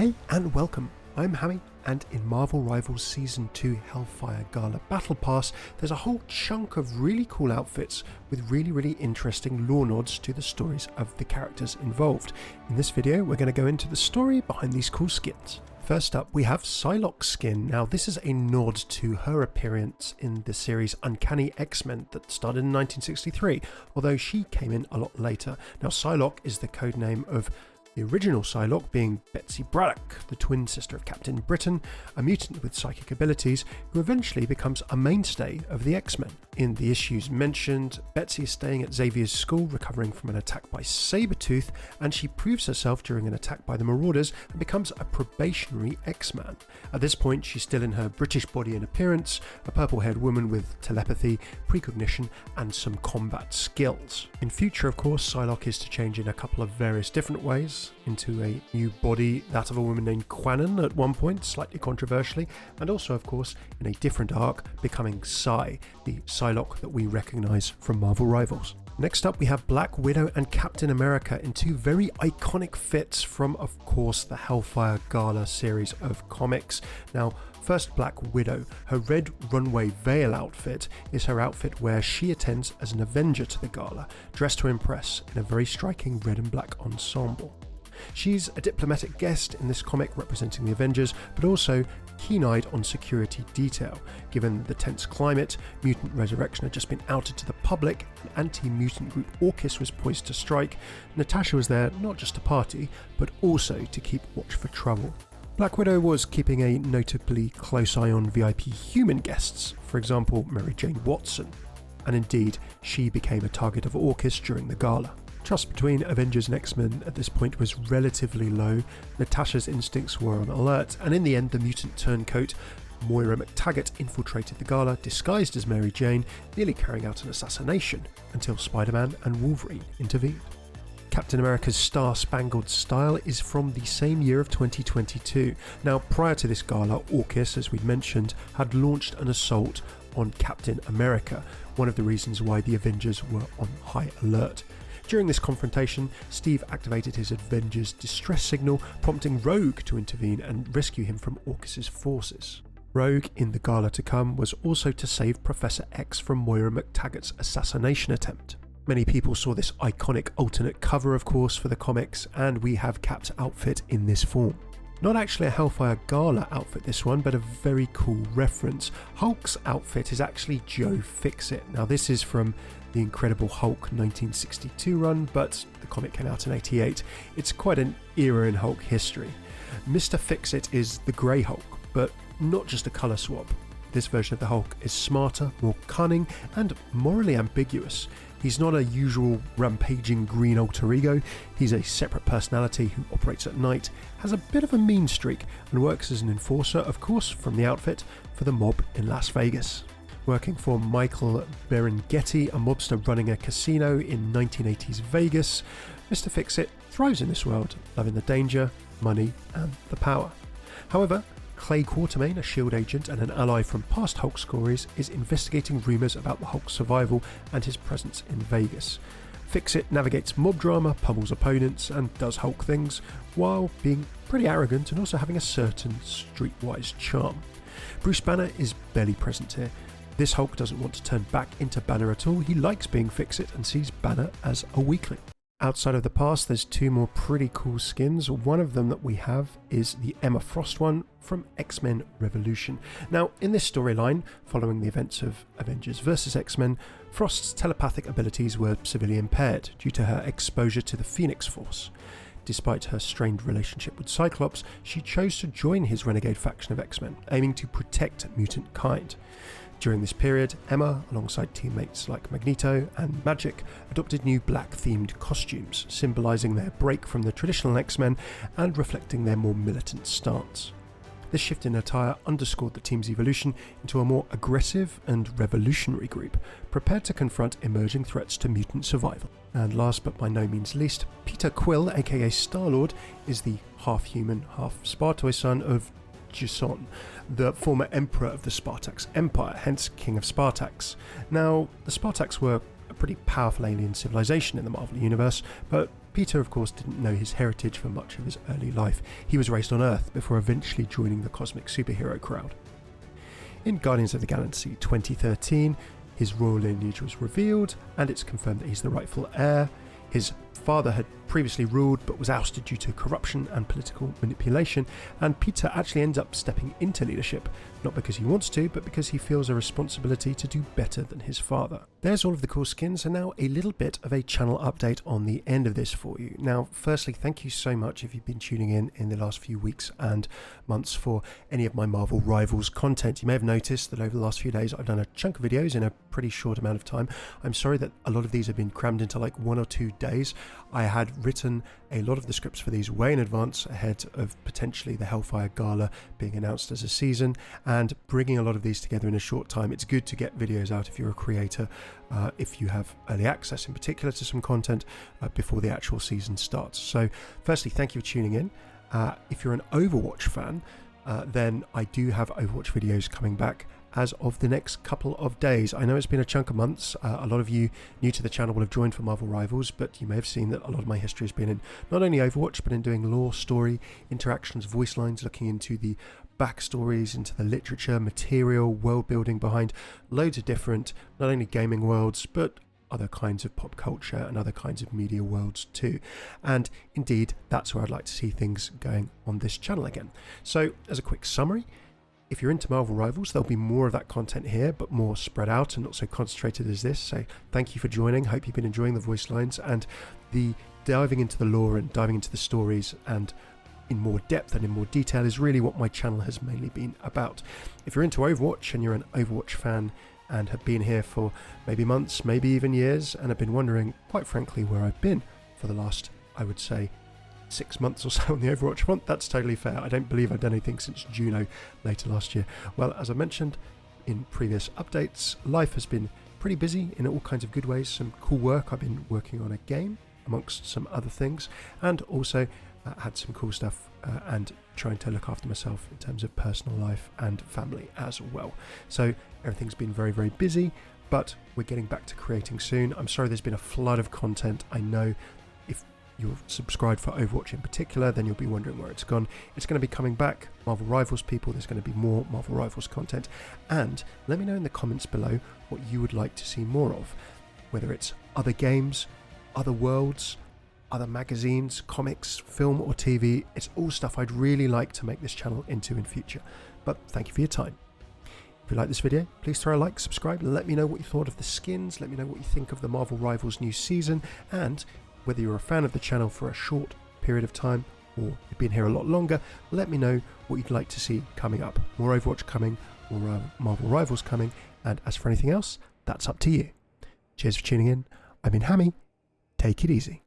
Hey and welcome, I'm Hammeh, and in Marvel Rivals Season 2 Hellfire Gala Battle Pass, there's a whole chunk of really cool outfits with really interesting lore nods to the stories of the characters involved. In this video, we're going to go into the story behind these cool skins. First up, we have Psylocke's skin. Now, this is a nod to her appearance in the series Uncanny X-Men that started in 1963, although she came in a lot later. Now, Psylocke is the codename of the original Psylocke being Betsy Braddock, the twin sister of Captain Britain, a mutant with psychic abilities who eventually becomes a mainstay of the X-Men. In the issues mentioned, Betsy is staying at Xavier's school recovering from an attack by Sabretooth, and she proves herself during an attack by the Marauders and becomes a probationary X-Man. At this point, she's still in her British body and appearance, a purple-haired woman with telepathy, precognition, and some combat skills. In future, of course, Psylocke is to change in a couple of various different ways, into a new body, that of a woman named Quanon at one point, slightly controversially, and also of course in a different arc becoming Psy, the Psylocke that we recognise from Marvel Rivals. Next up we have Black Widow and Captain America in two very iconic fits from of course the Hellfire Gala series of comics. Now first, Black Widow. Her red runway veil outfit is her outfit where she attends as an Avenger to the gala, dressed to impress in a very striking red and black ensemble. She's a diplomatic guest in this comic representing the Avengers, but also keen-eyed on security detail. Given the tense climate, mutant resurrection had just been outed to the public, an anti-mutant group Orchis was poised to strike. Natasha was there not just to party, but also to keep watch for trouble. Black Widow was keeping a notably close eye on VIP human guests, for example Mary Jane Watson, and indeed she became a target of Orchis during the gala. Trust between Avengers and X-Men at this point was relatively low, Natasha's instincts were on alert, and in the end the mutant turncoat Moira McTaggart infiltrated the gala disguised as Mary Jane, nearly carrying out an assassination, until Spider-Man and Wolverine intervened. Captain America's star-spangled style is from the same year of 2022. Now, prior to this gala, Orchis, as we mentioned, had launched an assault on Captain America, one of the reasons why the Avengers were on high alert. During this confrontation, Steve activated his Avengers distress signal, prompting Rogue to intervene and rescue him from Orchis's forces. Rogue, in the gala to come, was also to save Professor X from Moira McTaggart's assassination attempt. Many people saw this iconic alternate cover, of course, for the comics, and we have Cap's outfit in this form. Not actually a Hellfire Gala outfit this one, but a very cool reference. Hulk's outfit is actually Joe Fixit. Now this is from the Incredible Hulk 1962 run, but the comic came out in '88. It's quite an era in Hulk history. Mr. Fixit is the Grey Hulk, but not just a colour swap. This version of the Hulk is smarter, more cunning, and morally ambiguous. He's not a usual rampaging green alter ego, he's a separate personality who operates at night, has a bit of a mean streak, and works as an enforcer, of course from the outfit, for the mob in Las Vegas. Working for Michael Berenghetti, a mobster running a casino in 1980s Vegas, Mr. Fixit thrives in this world, loving the danger, money, and the power. However, Clay Quartermain, a S.H.I.E.L.D. agent and an ally from past Hulk stories, is investigating rumours about the Hulk's survival and his presence in Vegas. Fixit navigates mob drama, pummels opponents, and does Hulk things, while being pretty arrogant and also having a certain streetwise charm. Bruce Banner is barely present here. This Hulk doesn't want to turn back into Banner at all, he likes being Fixit and sees Banner as a weakling. Outside of the past, there's two more pretty cool skins. One of them that we have is the Emma Frost one from X-Men Revolution. Now, in this storyline, following the events of Avengers vs. X-Men, Frost's telepathic abilities were severely impaired due to her exposure to the Phoenix Force. Despite her strained relationship with Cyclops, she chose to join his renegade faction of X-Men, aiming to protect mutant kind. During this period, Emma, alongside teammates like Magneto and Magic, adopted new black-themed costumes, symbolising their break from the traditional X-Men and reflecting their more militant stance. This shift in attire underscored the team's evolution into a more aggressive and revolutionary group, prepared to confront emerging threats to mutant survival. And last but by no means least, Peter Quill, aka Star-Lord, is the half-human, half-Spartoid son of Jason, the former emperor of the Spartax Empire, hence King of Spartax. Now, the Spartax were a pretty powerful alien civilization in the Marvel Universe, but Peter, of course, didn't know his heritage for much of his early life. He was raised on Earth before eventually joining the cosmic superhero crowd. In Guardians of the Galaxy 2013, his royal lineage was revealed, and it's confirmed that he's the rightful heir. His father had previously ruled but was ousted due to corruption and political manipulation, and Peter actually ends up stepping into leadership, not because he wants to, but because he feels a responsibility to do better than his father. There's all of the cool skins, and now a little bit of a channel update on the end of this for you. Now, firstly, thank you so much if you've been tuning in the last few weeks and months for any of my Marvel Rivals content. You may have noticed that over the last few days I've done a chunk of videos in a pretty short amount of time. I'm sorry that a lot of these have been crammed into like 1 or 2 days. I had written a lot of the scripts for these way in advance, ahead of potentially the Hellfire Gala being announced as a season, and bringing a lot of these together in a short time. It's good to get videos out if you're a creator, if you have early access in particular to some content before the actual season starts. So firstly, thank you for tuning in. If you're an Overwatch fan, then I do have Overwatch videos coming back as of the next couple of days. I know it's been a chunk of months. A lot of you new to the channel will have joined for Marvel Rivals, but you may have seen that a lot of my history has been in not only Overwatch, but in doing lore, story, interactions, voice lines, looking into the backstories, into the literature, material, world building behind loads of different, not only gaming worlds, but other kinds of pop culture and other kinds of media worlds too. And indeed, that's where I'd like to see things going on this channel again. So as a quick summary, if you're into Marvel Rivals, there'll be more of that content here, but more spread out and not so concentrated as this. So thank you for joining. Hope you've been enjoying the voice lines and the diving into the lore and diving into the stories and in more depth and in more detail is really what my channel has mainly been about. If you're into Overwatch and you're an Overwatch fan and have been here for maybe months, maybe even years, and have been wondering, quite frankly, where I've been for the last, I would say, 6 months or so on the Overwatch front, that's totally fair. I don't believe I've done anything since Juno later last year. Well, as I mentioned in previous updates, life has been pretty busy in all kinds of good ways. Some cool work. I've been working on a game amongst some other things, and also had some cool stuff and trying to look after myself in terms of personal life and family as well. So everything's been very, very busy, but we're getting back to creating soon. I'm sorry there's been a flood of content. I know if you're subscribed for Overwatch in particular, then you'll be wondering where it's gone. It's going to be coming back. Marvel Rivals people, there's going to be more Marvel Rivals content. And let me know in the comments below what you would like to see more of, whether it's other games, other worlds, other magazines, comics, film or TV. It's all stuff I'd really like to make this channel into in future. But thank you for your time. If you like this video, please throw a like, subscribe, and let me know what you thought of the skins. Let me know what you think of the Marvel Rivals new season, and whether you're a fan of the channel for a short period of time or you've been here a lot longer, let me know what you'd like to see coming up. More Overwatch coming, more Marvel Rivals coming, and as for anything else, that's up to you. Cheers for tuning in. I've been Hammeh. Take it easy.